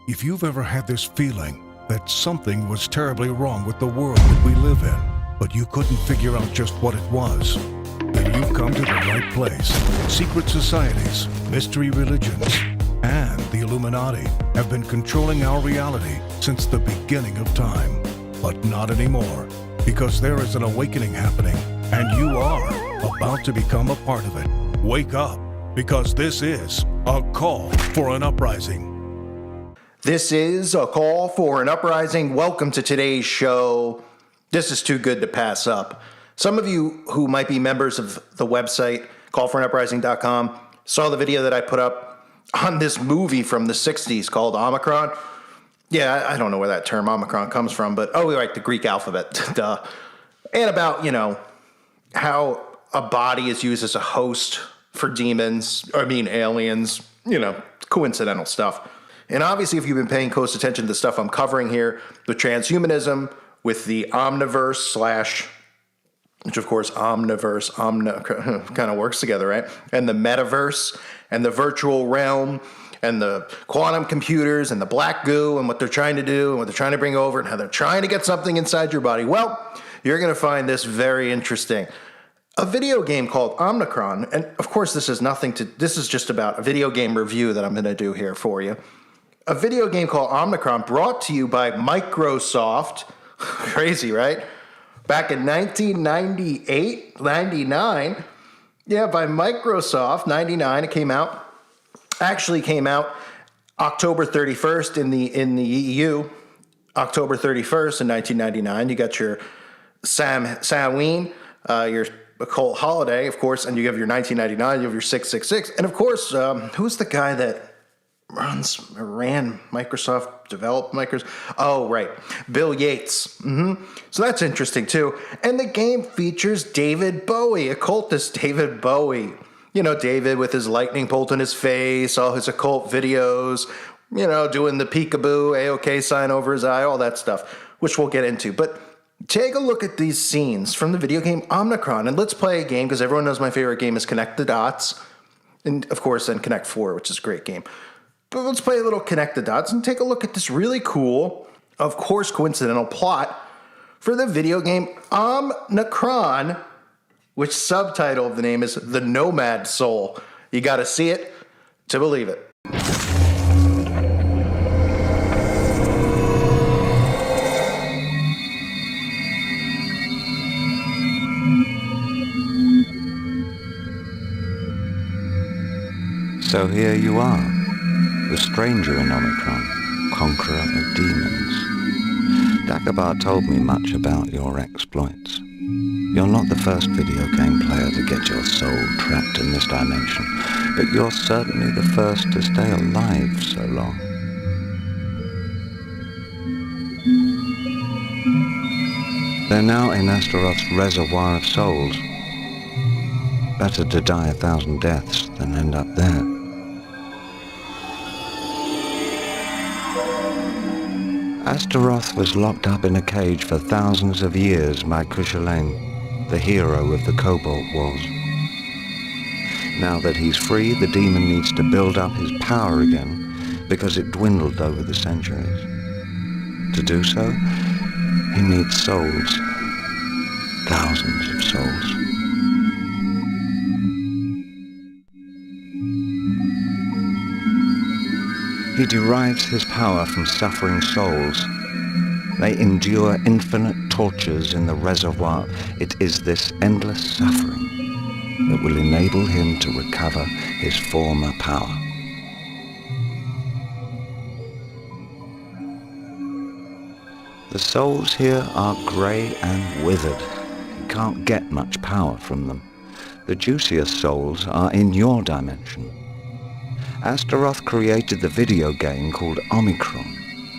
If you've ever had this feeling that something was terribly wrong with the world that we live in, but you couldn't figure out just what it was, then you've come to the right place. Secret societies, mystery religions, and the Illuminati have been controlling our reality since the beginning of time. But not anymore, because there is an awakening happening, and you are about to become a part of it. Wake up, because this is a call for an uprising. This is a call for an uprising. Welcome to today's show. This is too good to pass up. Some of you who might be members of the website, callforunuprising.com, saw the video that I put up on this movie from the 60s called Omicron. Yeah, I don't know where that term Omicron comes from, but we like the Greek alphabet. Duh. And about, how a body is used as a host for aliens, coincidental stuff. And obviously, if you've been paying close attention to the stuff I'm covering here, with transhumanism, with the Omniverse which of course Omniverse kind of works together, right? And the metaverse and the virtual realm and the quantum computers and the black goo and what they're trying to do and what they're trying to bring over and how they're trying to get something inside your body. Well, you're going to find this very interesting. A video game called Omicron, and of course this is just about a video game review that I'm going to do here for you. A video game called Omicron brought to you by Microsoft. Crazy, right? Back in 1998, 99. Yeah, by Microsoft, 99 it came out. Actually came out October 31st in the EU. October 31st in 1999. You got your Samhain, your occult holiday, of course, and you have your 1999, you have your 666. And of course, who's the guy that ran Microsoft, developed Microsoft? Oh, right. Bill Yates. So that's interesting too. And the game features David Bowie, occultist David Bowie. David with his lightning bolt in his face, all his occult videos, doing the peekaboo, A-OK sign over his eye, all that stuff, which we'll get into. But take a look at these scenes from the video game Omicron, and let's play a game, because everyone knows my favorite game is Connect the Dots, and of course then Connect 4, which is a great game. But let's play a little Connect the Dots and take a look at this really cool, of course coincidental plot for the video game Omicron, which subtitle of the name is The Nomad Soul. You got to see it to believe it. So here you are, the stranger in Omicron, conqueror of demons. Dagobah told me much about your exploits. You're not the first video game player to get your soul trapped in this dimension, but you're certainly the first to stay alive so long. They're now in Astaroth's reservoir of souls. Better to die 1,000 deaths than end up there. Astaroth was locked up in a cage for thousands of years by Cuchulainn, the hero of the Cobalt Wars. Now that he's free, the demon needs to build up his power again because it dwindled over the centuries. To do so, he needs souls. Thousands of souls. He derives his power from suffering souls. They endure infinite tortures in the reservoir. It is this endless suffering that will enable him to recover his former power. The souls here are grey and withered. You can't get much power from them. The juiciest souls are in your dimension. Astaroth created the video game called Omicron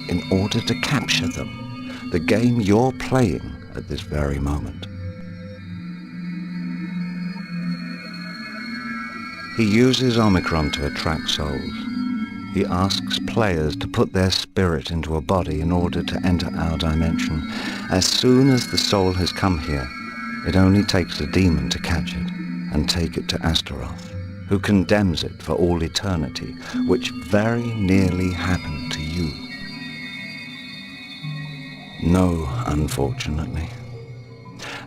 in order to capture them, the game you're playing at this very moment. He uses Omicron to attract souls. He asks players to put their spirit into a body in order to enter our dimension. As soon as the soul has come here, it only takes a demon to catch it and take it to Astaroth, who condemns it for all eternity, which very nearly happened to you. No, unfortunately.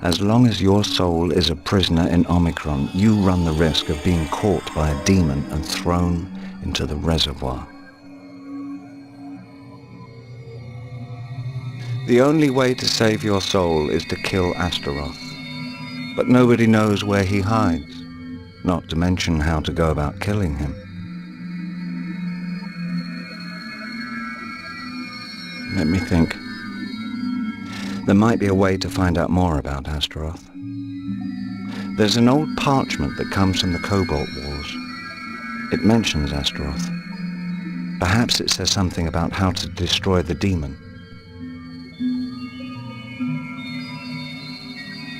As long as your soul is a prisoner in Omicron, you run the risk of being caught by a demon and thrown into the reservoir. The only way to save your soul is to kill Astaroth. But nobody knows where he hides, not to mention how to go about killing him. Let me think. There might be a way to find out more about Astaroth. There's an old parchment that comes from the Cobalt Wars. It mentions Astaroth. Perhaps it says something about how to destroy the demon.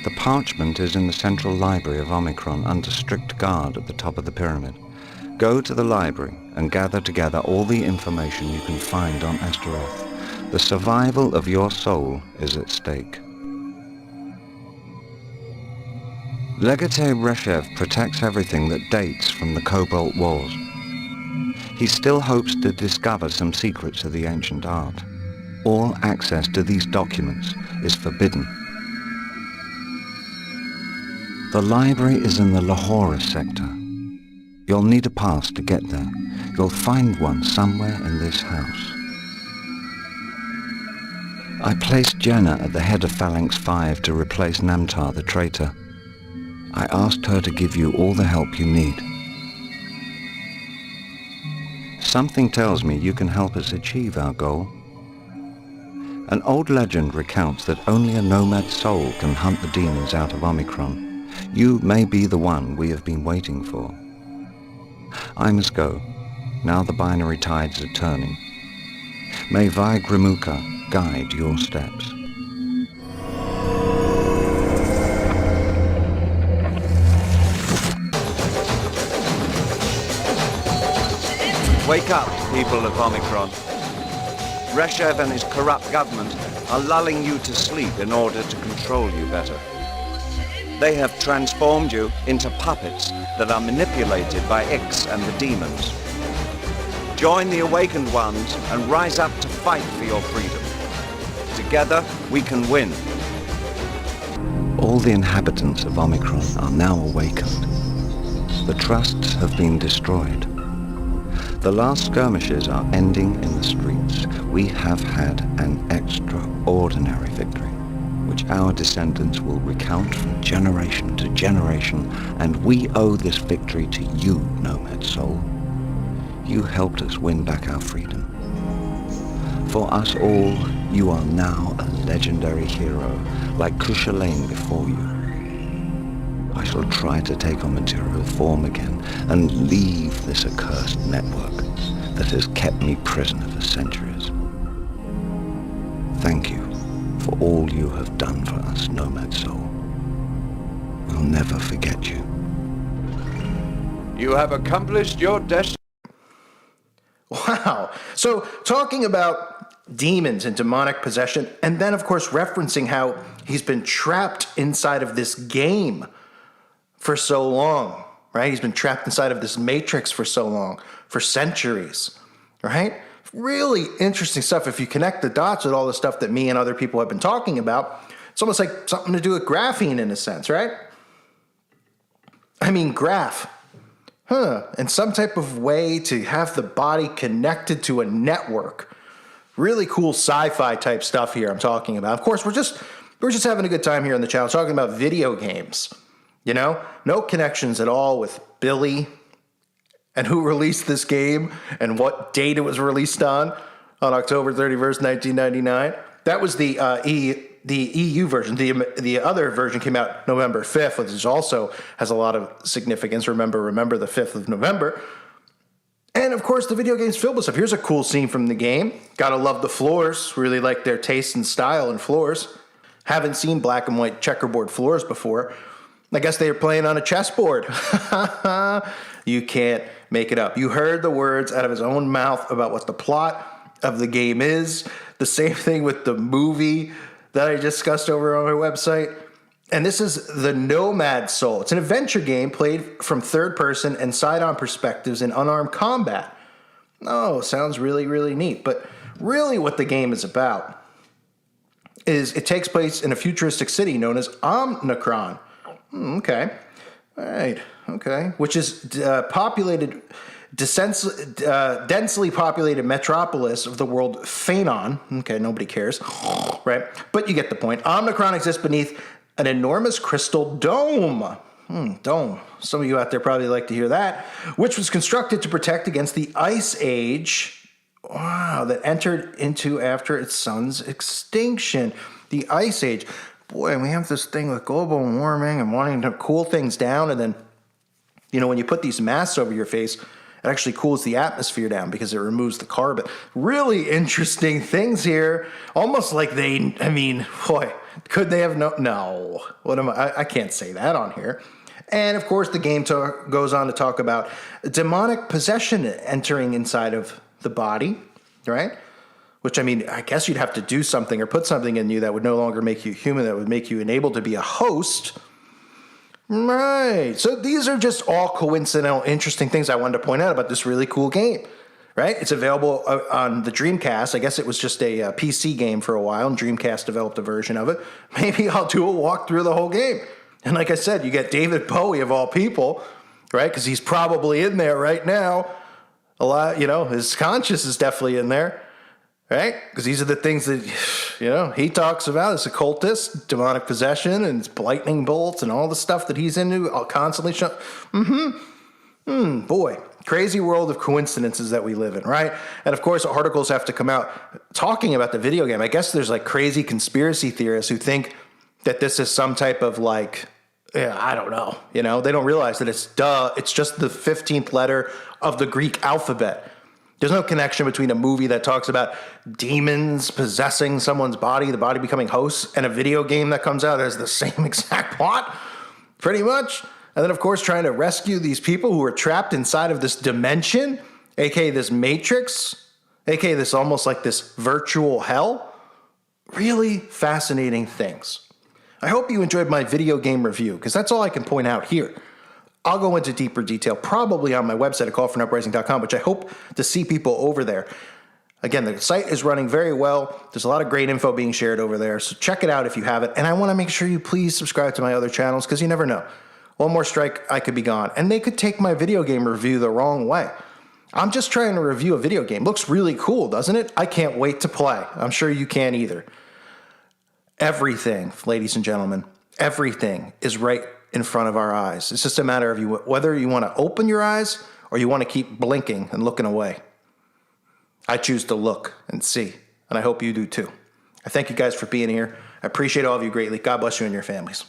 The parchment is in the central library of Omicron under strict guard at the top of the pyramid. Go to the library and gather together all the information you can find on Astaroth. The survival of your soul is at stake. Legate Reshev protects everything that dates from the Cobalt Wars. He still hopes to discover some secrets of the ancient art. All access to these documents is forbidden. The library is in the Lahore sector. You'll need a pass to get there. You'll find one somewhere in this house. I placed Jenna at the head of Phalanx 5 to replace Namtar the traitor. I asked her to give you all the help you need. Something tells me you can help us achieve our goal. An old legend recounts that only a nomad soul can hunt the demons out of Omicron. You may be the one we have been waiting for. I must go. Now the binary tides are turning. May Vaigramukha guide your steps. Wake up, people of Omicron. Reshev and his corrupt government are lulling you to sleep in order to control you better. They have transformed you into puppets that are manipulated by Ix and the demons. Join the awakened ones and rise up to fight for your freedom. Together, we can win. All the inhabitants of Omicron are now awakened. The trusts have been destroyed. The last skirmishes are ending in the streets. We have had an extraordinary victory, which our descendants will recount from generation to generation, and we owe this victory to you, Nomad Soul. You helped us win back our freedom. For us all, you are now a legendary hero, like Cuchulainn before you. I shall try to take on material form again and leave this accursed network that has kept me prisoner for centuries. Thank you for all you have done for us, Nomad Soul. We'll never forget you. You have accomplished your destiny. Wow. So talking about demons and demonic possession, and then of course referencing how he's been trapped inside of this game for so long, right? He's been trapped inside of this matrix for so long, for centuries, right? Really interesting stuff. If you connect the dots with all the stuff that me and other people have been talking about, it's almost like something to do with graphene in a sense, right? I mean, graph. And some type of way to have the body connected to a network. Really cool sci-fi type stuff here I'm talking about. Of course, we're just having a good time here on the channel talking about video games. You know, no connections at all with Billy and who released this game and what date it was released on October 31st, 1999. That was the EU version. The other version came out November 5th, which also has a lot of significance. Remember the 5th of November. And of course, the video game's filled with stuff. Here's a cool scene from the game. Gotta love the floors. Really like their taste and style in floors. Haven't seen black and white checkerboard floors before. I guess they were playing on a chessboard. You can't make it up. You heard the words out of his own mouth about what the plot of the game is. The same thing with the movie that I discussed over on our website. And this is the Nomad Soul. It's an adventure game played from third person and side-on perspectives in unarmed combat. Oh, sounds really, really neat. But really what the game is about is it takes place in a futuristic city known as Omnicron. Okay. All right. Okay. Which is densely populated metropolis of the world Phanon. Okay, nobody cares. Right? But you get the point. Omnicron exists beneath an enormous crystal dome. Dome. Some of you out there probably like to hear that. Which was constructed to protect against the Ice Age. Wow, that entered into after its sun's extinction. The Ice Age. Boy, we have this thing with global warming and wanting to cool things down. And then, when you put these masks over your face, it actually cools the atmosphere down because it removes the carbon. Really interesting things here. Almost like boy, could they have no. What am I can't say that on here. And of course, the game goes on to talk about demonic possession entering inside of the body, right? Which, I guess you'd have to do something or put something in you that would no longer make you human, that would make you unable to be a host. Right. So these are just all coincidental, interesting things I wanted to point out about this really cool game, right? It's available on the Dreamcast. I guess it was just a PC game for a while, and Dreamcast developed a version of it. Maybe I'll do a walk through the whole game. And like I said, you get David Bowie of all people, right? Because he's probably in there right now. A lot, his conscience is definitely in there, right? Because these are the things that, he talks about as occultist, demonic possession, and lightning bolts, and all the stuff that he's into, constantly boy, crazy world of coincidences that we live in, right? And of course, articles have to come out talking about the video game. I guess there's like crazy conspiracy theorists who think that this is some type of I don't know. They don't realize that it's just the 15th letter of the Greek alphabet. There's no connection between a movie that talks about demons possessing someone's body, the body becoming hosts, and a video game that comes out that has the same exact plot, pretty much. And then, of course, trying to rescue these people who are trapped inside of this dimension, aka this matrix, aka this almost like this virtual hell. Really fascinating things. I hope you enjoyed my video game review, because that's all I can point out here. I'll go into deeper detail, probably on my website at callforanuprising.com, which I hope to see people over there. Again, the site is running very well. There's a lot of great info being shared over there, so check it out if you haven't. And I want to make sure you please subscribe to my other channels, because you never know. One more strike, I could be gone. And they could take my video game review the wrong way. I'm just trying to review a video game. Looks really cool, doesn't it? I can't wait to play. I'm sure you can't either. Everything, ladies and gentlemen, everything is right in front of our eyes. It's just a matter of whether you want to open your eyes or you want to keep blinking and looking away. I choose to look and see, and I hope you do too. I thank you guys for being here. I appreciate all of you greatly. God bless you and your families.